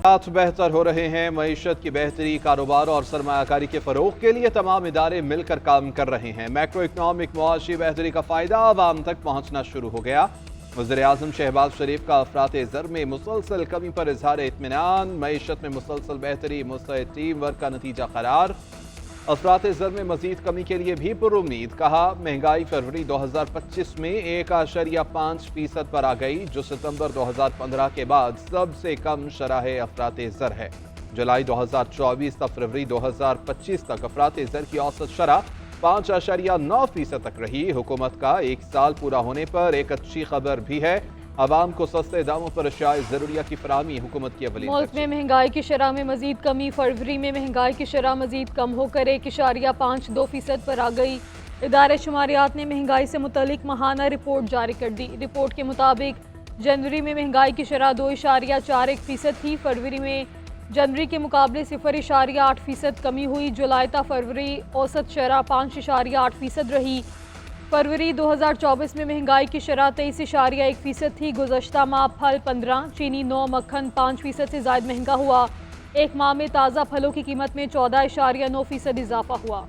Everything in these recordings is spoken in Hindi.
हालात बेहतर हो रहे हैं। मईशत की बेहतरी, कारोबार और सरमायाकारी के फरोग के लिए तमाम इदारे मिलकर काम कर रहे हैं। मैक्रो इकनॉमिक मुआशी बेहतरी का फायदा आवाम तक पहुंचना शुरू हो गया। वज़ीर-ए-आज़म शहबाज शरीफ का अफरात ज़र में मुसलसल कमी पर इजहार इत्मीनान। मईशत में मुसलसल बेहतरी मुस्तैद टीम वर्क का नतीजा करार। अफरात ज़र में मजीद कमी के लिए भी पुरुम्मीद। कहा, महंगाई फरवरी 2025 में 1.5% पर आ गई, जो सितंबर 2015 के बाद सबसे कम शरह अफरात ज़र है। जुलाई 2024 तक फरवरी 2025 तक अफरात ज़र की औसत शरह 5.9% तक रही। हुकूमत का एक साल पूरा होने पर एक अच्छी खबर भी है। आवाम को सस्ते दामों पर अशियाए ज़रूरिया की फराहमी हुकूमत की अवली। मुल्क में महंगाई की शरह में मजीद कमी। फरवरी में महंगाई की शरह मजीद कम होकर 1.52% पर आ गई। इदारे शुमारियात ने महंगाई से मुतल्लिक माहाना रिपोर्ट जारी कर दी। रिपोर्ट के मुताबिक जनवरी में महंगाई की शरह 2.41% थी। फरवरी में जनवरी के मुकाबले 0.8% कमी हुई। जुलाई ता फरवरी औसत शरह 5.8% रही। फरवरी 2024 में महंगाई की शरह 23.1% थी। गुज़श्ता माह फल 15, चीनी 9, मक्खन 5% से ज़ायद महंगा हुआ। एक माह में ताज़ा फलों की कीमत में 14.9% इजाफा हुआ।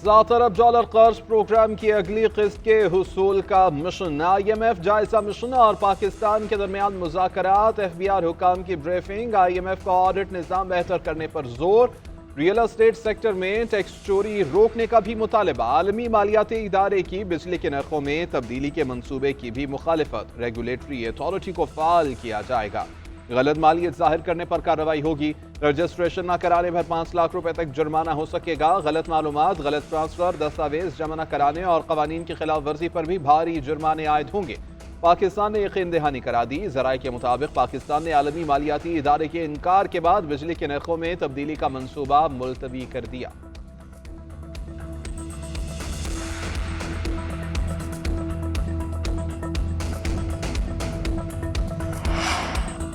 $7 अरब कर्ज प्रोग्राम की अगली किस्त के हुसूल का मिशन। IMF जायजा मिशन और पाकिस्तान के दरमियान मुज़ाकरात। FBR हुकाम की ब्रीफिंग। IMF का ऑडिट निज़ाम बेहतर करने पर जोर। रियल एस्टेट सेक्टर में टैक्स चोरी रोकने का भी मुतालबा। आलमी मालियाती इदारे की बिजली के नरखों में तब्दीली के मंसूबे की भी मुखालिफत। रेगुलेटरी अथॉरिटी को फाल किया जाएगा। गलत मालियत जाहिर करने पर कार्रवाई होगी। रजिस्ट्रेशन न कराने पर 5 लाख रुपए तक जुर्माना हो सकेगा। गलत मालूमात, गलत ट्रांसफर, दस्तावेज जमा न कराने और कवानीन की खिलाफ वर्जी पर भी भारी जुर्माने आयद होंगे। पाकिस्तान ने यकीन दहानी करा दी। ज़राए के मुताबिक पाकिस्तान ने आलमी मालियाती इदारे के इनकार के बाद बिजली के नरखों में तब्दीली का मंसूबा मुलतवी कर दिया।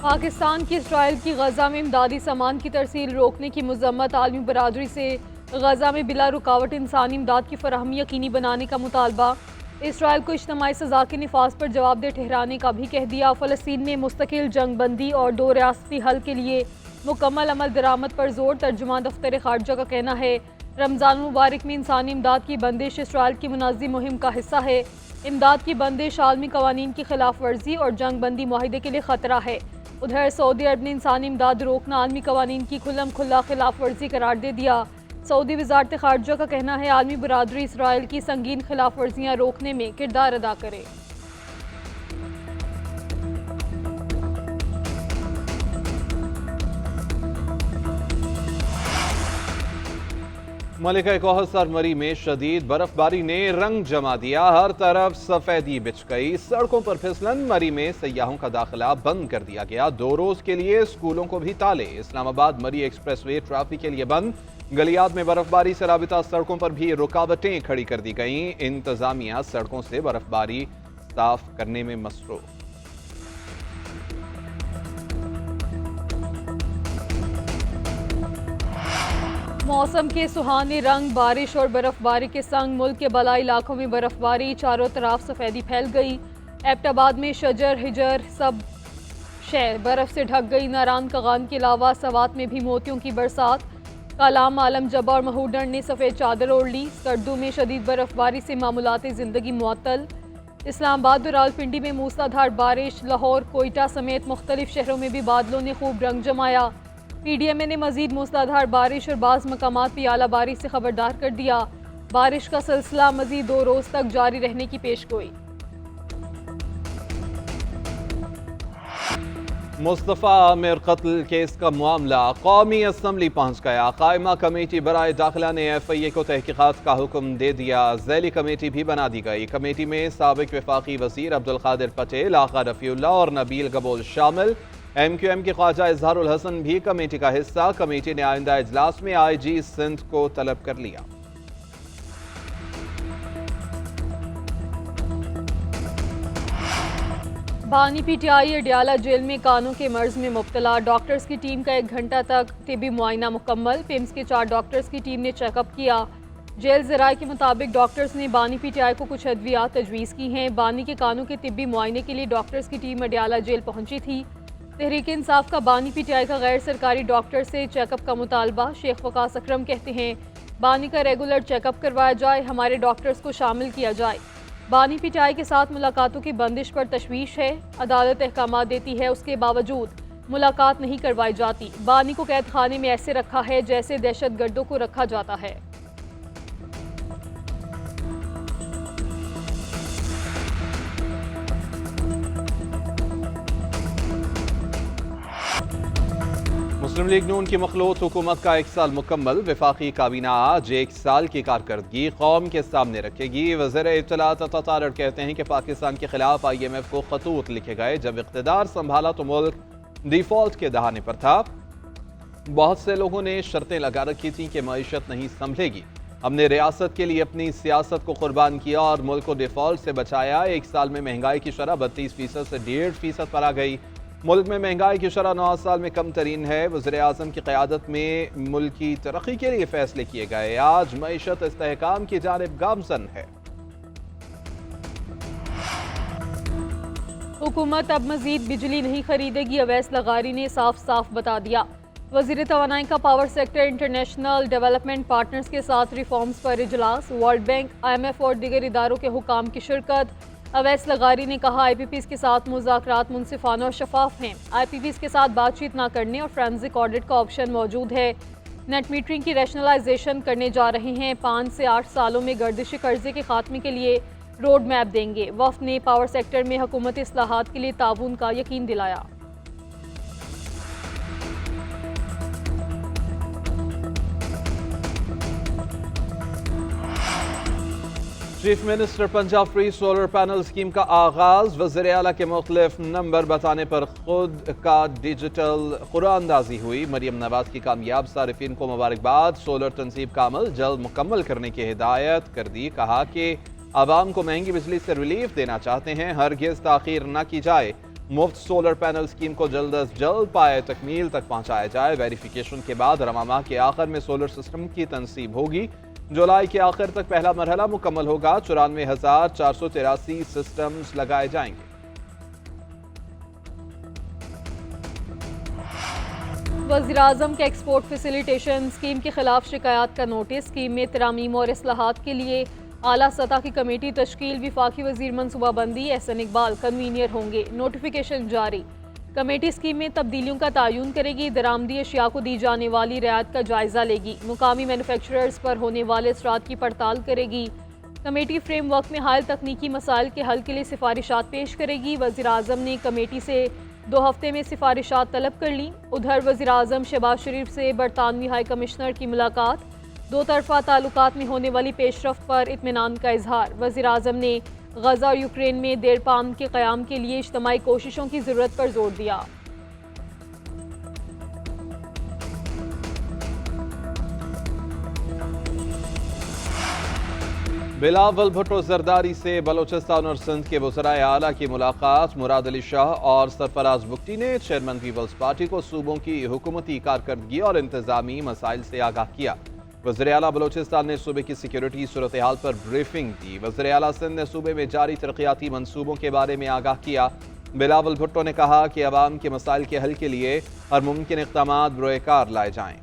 पाकिस्तान की इसराइल की गजा में इमदादी सामान की तरसील रोकने की मजम्मत। आलमी बरादरी से गजा में बिला रुकावट इंसानी इमदाद की फराहमी यकीनी बनाने का मुतालबा। इसराइल को इज्तिमाई सजा के निफाज पर जवाबदेह ठहराने का भी कह दिया। फ़लस्तीन में मुस्तकिल जंग बंदी और 2 रियासती हल के लिए मुकम्मल अमल दरामद पर जोर। तर्जुमान दफ्तर खारजा का कहना है, रमज़ान मुबारक में इंसानी इमदाद की बंदिश इसराइल की मुनज़्ज़म मुहिम का हिस्सा है। इमदाद की बंदिश आलमी कवानीन की खिलाफ वर्जी और जंग बंदी माहिदे के लिए ख़तरा है। उधर सऊदी अरब ने इंसानी इमदाद रोकना आलमी कवानीन की खुल्लम खुल्ला खिलाफ वर्जी करार दे दिया। सऊदी वज़ारत ख़ारजा का कहना है, आलमी बरादरी इसराइल की संगीन खिलाफ वर्जियाँ रोकने में किरदार अदा करे। मलिका कौसर मरी में शदीद बर्फबारी ने रंग जमा दिया। हर तरफ सफेदी बिछ गई। सड़कों पर फिसलन। मरी में सयाहों का दाखिला बंद कर दिया गया। 2 रोज के लिए स्कूलों को भी ताले। इस्लामाबाद मरी एक्सप्रेसवे ट्रैफिक के लिए बंद। गलियात में बर्फबारी से राबिता सड़कों पर भी रुकावटें खड़ी कर दी गईं। इंतजामिया सड़कों से बर्फबारी साफ करने में मसरूफ। मौसम के सुहाने रंग। बारिश और बर्फबारी के संग मुल्क के बलाई इलाकों में बर्फबारी। चारों तरफ सफेदी फैल गई। एबटाबाद में शजर हिजर सब शहर बर्फ से ढक गई। नारान कगान के अलावा सवात में भी मोतियों की बरसात। कालाम आलम जबा और महूडन ने सफ़ेद चादर ओढ़ ली। स्कर्दू में शदीद बर्फबारी से मामूलाती ज़िंदगी मुअत्तल। इस्लामाबाद और रावलपिंडी में मूसलाधार बारिश। लाहौर, कोयटा समेत मुख्तलिफ शहरों में भी बादलों ने खूब रंग जमाया। PDMA ने मजीद मूसलाधार बारिश और बाज़ मकामात पर आलाबारी से खबरदार कर दिया। बारिश का सिलसिला मजीद 2 रोज़ तक जारी रहने की पेशगोई। मुस्तफ़ा आमिर कत्ल केस का मामला कौमी असम्बली पहुँच गया। कायमा कमेटी बराए दाखिला ने FIA को तहकीकात का हुक्म दे दिया। ज़ैली कमेटी भी बना दी गई। कमेटी में साबिक वफाकी वज़ीर अब्दुल कादिर पटेल, आका रफ़ीउल्लाह और नबील गबोल शामिल। MQM के ख्वाजा इजहारुल हसन भी कमेटी का हिस्सा। कमेटी ने आइंदा इजलास में IG सिंध को तलब कर लिया। बानी PTI अडियाला जेल में कानों के मर्ज में मुब्तला। डॉक्टर्स की टीम का 1 घंटा तक तिबी मुआयना मुकम्मल। पिम्स के 4 डॉक्टर्स की टीम ने चेकअप किया। जेल ज़राए के मुताबिक डॉक्टर्स ने बानी पीटीआई को कुछ अद्वियात तजवीज़ की हैं। बानी के कानों के तिब्बी मुआयने के लिए डॉक्टर्स की टीम अडियाला जेल पहुंची थी। तहरीक इंसाफ का बानी पीटीआई का गैर सरकारी डॉक्टर से चेकअप का मुतालबा। शेख वकास अकरम कहते हैं बानी का रेगुलर चेकअप करवाया जाए, हमारे डॉक्टर्स को शामिल किया जाए। बानी पीटीआई के साथ मुलाकातों की बंदिश पर तशवीश है। अदालत अहकाम देती है, उसके बावजूद मुलाकात नहीं करवाई जाती। बानी को कैद खाने में ऐसे रखा है जैसे दहशतगर्दों को रखा जाता है। मुस्लिम लीग नून की मखलूत हुकूमत का 1 साल मुकम्मल। वफाकी काबीना आज 1 साल की कारकर्दगी कौम के सामने रखेगी। वज़ीर इत्तलात अता तारड़ कहते हैं कि पाकिस्तान के खिलाफ IMF को खतूत लिखे गए। जब इक़्तिदार संभाला तो मुल्क डिफॉल्ट के दहाने पर था। बहुत से लोगों ने शर्तें लगा रखी थी कि मईशत नहीं संभलेगी। हमने रियासत के लिए अपनी सियासत को कुर्बान किया और मुल्क को डिफॉल्ट से बचाया। 1 साल में महंगाई की शरह 32% से 1.5% पर आ गई। मुल्क में महंगाई की शरह 9 साल में कम तरीन है। वज़ीर आज़म की क़यादत में मुल्क की तरक्की के लिए फैसले किए गए। आज मईशत इस्तेहकाम की जानिब गामज़न है। हुकूमत अब मजीद बिजली नहीं खरीदेगी, अवैस लगारी ने साफ साफ बता दिया। वज़ीर तवानाई का power sector international development partners के साथ रिफॉर्म्स पर इजलास। वर्ल्ड बैंक, IMF और दीगर इदारों के हुकाम की शिरकत। अवैस लगारी ने कहा IPPs के साथ मुज़ाकरात मुनसिफाना और शफाफ हैं। IPPs के साथ बातचीत न करने और फ्रेंसिक ऑडिट का ऑप्शन मौजूद है। नेट मीटरिंग की रैशनलाइजेशन करने जा रहे हैं। 5 से 8 सालों में गर्दिशी कर्जे के खात्मे के लिए रोड मैप देंगे। वफ़द ने पावर सेक्टर में हुकूमती इस्लाहात के लिए ताउन का यकीन दिलाया। Chief minister Punjab free solar panel scheme का आगाज। वज़ीर आला के मुख्तलिफ नंबर बताने पर खुद का डिजिटल कुरानंदाजी हुई। मरियम नवाज की कामयाब सारिफिन को मुबारकबाद। सोलर तनसीब का अमल जल्द मुकम्मल करने की हिदायत कर दी। कहा कि आवाम को महंगी बिजली से रिलीफ देना चाहते हैं, हरगिज़ ताखीर न की जाए। मुफ्त सोलर पैनल स्कीम को जल्द अज जल्द पाए तकमील तक पहुँचाया जाए। वेरिफिकेशन के बाद रवा माह के आखिर में सोलर सिस्टम की तनसीब होगी। जुलाई के आखिर तक पहला मरहला मुकम्मल होगा। 94,483 सिस्टम्स लगाए जाएंगे। वज़ीर आज़म के एक्सपोर्ट फैसिलिटेशन स्कीम के खिलाफ शिकायत का नोटिस। स्कीम में तरामीम और इस्लाहात के लिए आला सतह की कमेटी तश्कील। वफाकी वज़ीर मनसूबाबंदी एहसन इकबाल कन्वीनियर होंगे। नोटिफिकेशन जारी। कमेटी स्कीम में तब्दीलियों का तयन करेगी। दरामदी अशिया को दी जाने वाली रियायत का जायजा लेगी। मुकामी मैन्युफैक्चरर्स पर होने वाले असरात की पड़ताल करेगी। कमेटी फ्रेमवर्क में हाल तकनीकी मसाइल के हल के लिए सिफारिशात पेश करेगी। वज़ीर आज़म ने कमेटी से 2 हफ्ते में सिफारिशात तलब कर ली। उधर वज़ीर आज़म शहबाज शरीफ से बरतानवी हाई कमिश्नर की मुलाकात। 2 तरफ़ा ताल्लुकात में होने वाली पेशरफ्त पर इत्मीनान का इजहार। वज़ीर आज़म ने गजा और यूक्रेन में देरपाम के क़याम के लिए इज्तमाई कोशिशों की ज़रूरत पर जोर दिया। बिलावल भुट्टो जरदारी से बलोचिस्तान और सिंध के वज़राए आला की मुलाकात। मुराद अली शाह और सरफराज बुगटी ने चेयरमैन पीपल्स पार्टी को सूबों की हुकूमती कारकर्दगी और इंतजामी मसाइल से आगाह किया। वज़ीर आला बलोचिस्तान ने सूबे की सिक्योरिटी सूरत हाल पर ब्रीफिंग दी। वज़ीर आला सिंध ने सूबे में जारी तरक्याती मनसूबों के बारे में आगाह किया। बिलावल भुट्टो ने कहा कि अवाम के मसाइल के हल के लिए हर मुमकिन इक़दामात बरोएकार लाए जाएँ।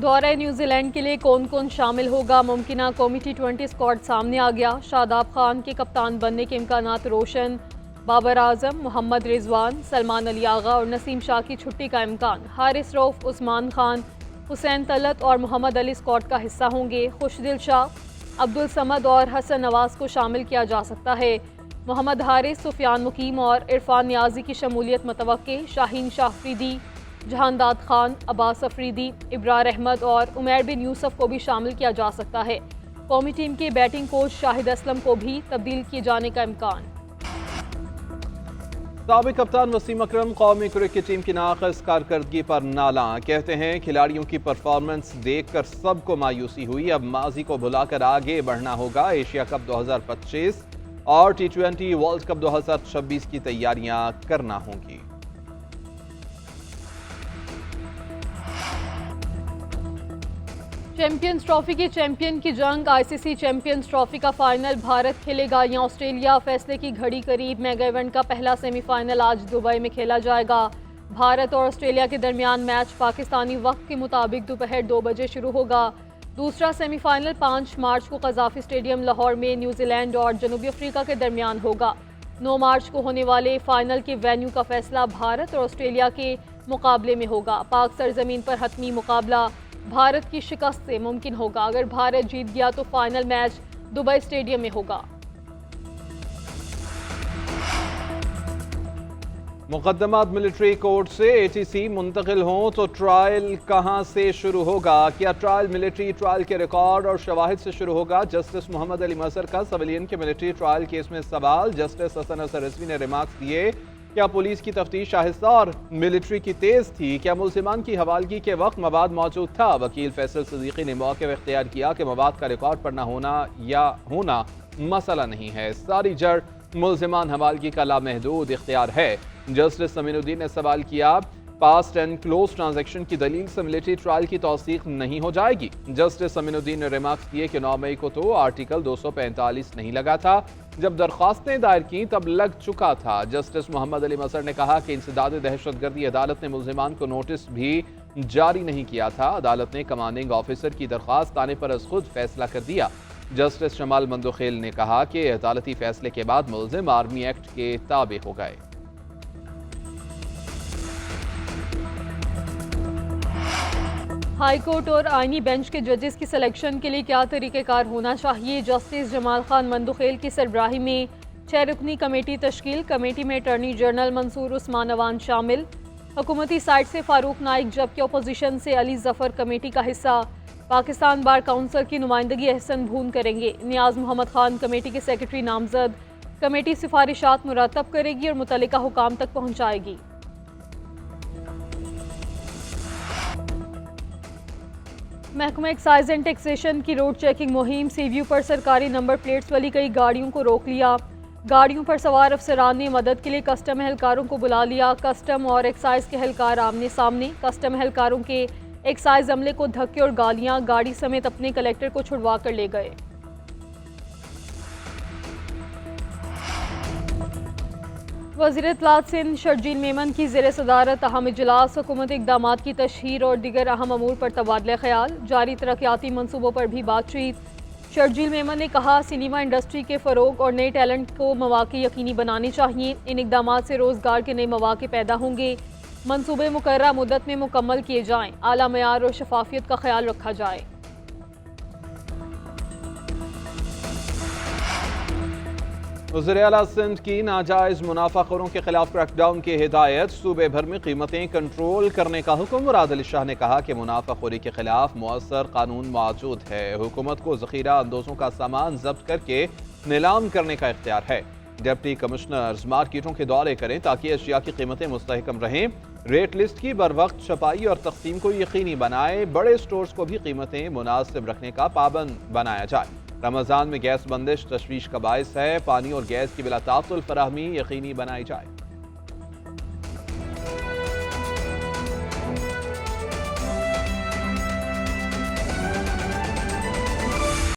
दौरे न्यूजीलैंड के लिए कौन कौन शामिल होगा? मुमकिना कौमी T20 स्क्वाड सामने आ गया। शादाब खान के कप्तान बनने के इम्कानात रोशन। बाबर आजम, मोहम्मद रिजवान, सलमान अली आगा और नसीम शाह की छुट्टी का इम्कान। हारिस रऊफ, उस्मान खान, हुसैन तलत और मोहम्मद अली स्क्वाड का हिस्सा होंगे। खुशदिल शाह, अब्दुल समद और हसन नवाज को शामिल किया जा सकता है। मोहम्मद हारिस, सुफियान मुकीम और इरफान नियाजी की शमूलियत मतवक्के। शाहीन शाहफरीदी, जहानदाद खान, अब्बास अफरीदी, इब्रार अहमद और उमैर बिन यूसुफ को भी शामिल किया जा सकता है। कौमी टीम के बैटिंग कोच शाहिद असलम को भी तब्दील किए जाने का इम्कान। साबिक कप्तान वसीम अकरम कौमी क्रिकेट टीम की नाक़िस कारकर्दगी पर नाला। कहते हैं खिलाड़ियों की परफॉर्मेंस देखकर सबको मायूसी हुई। अब माजी को भुलाकर आगे बढ़ना होगा। एशिया कप 2025 और T20 वर्ल्ड कप 2026 की तैयारियां करना होंगी। चैंपियंस ट्रॉफी की चैंपियन की जंग आईसीसी चैंपियंस ट्रॉफी का फाइनल भारत खेलेगा या ऑस्ट्रेलिया। फैसले की घड़ी करीब। मेगा इवेंट का पहला सेमीफाइनल आज दुबई में खेला जाएगा। भारत और ऑस्ट्रेलिया के दरमियान मैच पाकिस्तानी वक्त के मुताबिक दोपहर 2 बजे शुरू होगा। दूसरा सेमीफाइनल 5 मार्च को कज़ाफी स्टेडियम लाहौर में न्यूजीलैंड और जनूबी अफ्रीका के दरमियान होगा। 9 मार्च को होने वाले फाइनल के वेन्यू का फैसला भारत और ऑस्ट्रेलिया के मुकाबले में होगा। पाक सरजमीन पर हतमी मुकाबला भारत की शिकस्त से मुमकिन होगा। अगर भारत जीत गया तो फाइनल मैच दुबई स्टेडियम में होगा। मुकदमात मिलिट्री कोर्ट से एटीसी मुंतकिल हों तो ट्रायल कहां से शुरू होगा? क्या ट्रायल मिलिट्री ट्रायल के रिकॉर्ड और शवाहिद से शुरू होगा? जस्टिस मोहम्मद अली मजहर का सिविलियन के मिलिट्री ट्रायल केस में सवाल। जस्टिस हसन असर रिजवी ने रिमार्क्स दिए, क्या पुलिस की तफ्तीश आहिस्ता और मिलिट्री की तेज थी? क्या मुल्जिमान की हवालगी के वक्त मवाद मौजूद था? वकील फैसल सिद्दीकी ने मौके इख्तियार किया कि मवाद का रिकॉर्ड पर न होना या होना मसला नहीं है, सारी जड़ मुल्जिमान हवालगी का लामहदूद इख्तियार है। जस्टिस समीनुद्दीन ने सवाल किया, पास्ट एंड क्लोज ट्रांजैक्शन की दलील से मिलिट्री ट्रायल की तौसीक नहीं हो जाएगी? जस्टिस समीनुद्दीन ने रिमार्क्स किए कि 9 मई को तो आर्टिकल 245 नहीं लगा था, जब दरख्वास्तें दायर की तब लग चुका था। जस्टिस मोहम्मद अली मजहर ने कहा कि इंसदाद दहशतगर्दी अदालत ने मुल्जिमान को नोटिस भी जारी नहीं किया था। अदालत ने कमांडिंग ऑफिसर की दरख्वास्त आने पर अज खुद फैसला कर दिया। जस्टिस शमाल मंदोखेल ने कहा कि अदालती फैसले के बाद मुल्जिम आर्मी एक्ट के ताबे हो गए। हाई कोर्ट और आईनी बेंच के जजेस की सिलेक्शन के लिए क्या तरीक़ेकार होना चाहिए? जस्टिस जमाल खान मंदोखेल की सरबराही में 6 रुकनी कमेटी तश्कील। कमेटी में अटॉर्नी जनरल मंसूर उस्मान अवान शामिल। हुकूमती साइड से फारूक नाइक जबकि अपोजिशन से अली जफर कमेटी का हिस्सा। पाकिस्तान बार काउंसिल की नुमाइंदगी एहसन भून करेंगे। नियाज मोहम्मद खान कमेटी के सेक्रेटरी नामजद। कमेटी सिफारिशात मुरतब करेगी और मुतल्लिका हुकाम तक पहुँचाएगी। महकमा एक्साइज एंड टैक्सेशन की रोड चेकिंग मुहिम। सीव्यू पर सरकारी नंबर प्लेट्स वाली कई गाड़ियों को रोक लिया। गाड़ियों पर सवार अफसरान ने मदद के लिए कस्टम एहलकारों को बुला लिया। कस्टम और एक्साइज के एहलकार आमने सामने। कस्टम एहलकारों के एक्साइज अमले को धक्के और गालियां, गाड़ी समेत अपने कलेक्टर को छुड़वा कर ले गए। वज़ीर इत्तलात सिंध शर्जील मेमन की ज़ेर सदारत अहम इजलास। हुकूमती इक़दामात की तशहीर और दीगर अहम अमूर पर तबादला ख्याल। जारी तरक्याती मनसूबों पर भी बातचीत। शर्जील मेमन ने कहा, सिनेमा इंडस्ट्री के फ़रोग और नए टैलेंट को मौक़े यकीनी बनाने चाहिए। इन इक़दामात से रोज़गार के नए मौक़े पैदा होंगे। मनसूबे मुकर्ररा मुद्दत में मुकम्मल किए जाएँ। आला मयार और शफाफियत का ख्याल रखा जाए। वज़ीर आला सिंध की नाजायज़ मुनाफाखोरों के खिलाफ क्रैकडाउन की हिदायत। सूबे भर में कीमतें कंट्रोल करने का हुक्म। मुराद अली शाह ने कहा कि मुनाफाखोरी के खिलाफ मुअस्सर कानून मौजूद है। हुकूमत को ज़ख़ीरा अंदोज़ों का सामान जब्त करके नीलाम करने का इख्तियार है। डिप्टी कमिश्नर्स मार्केटों के दौरे करें ताकि अशिया की कीमतें मुस्तहकम रहें। रेट लिस्ट की बर वक्त छपाई और तक़सीम को यकीनी बनाए। बड़े स्टोर्स को भी कीमतें मुनासिब रखने का पाबंद बनाया जाए। रमज़ान में गैस बंदिश तशवीश का बायस है। पानी और गैस की बिला ताक़ुल फराहमी यकीनी बनाई जाए।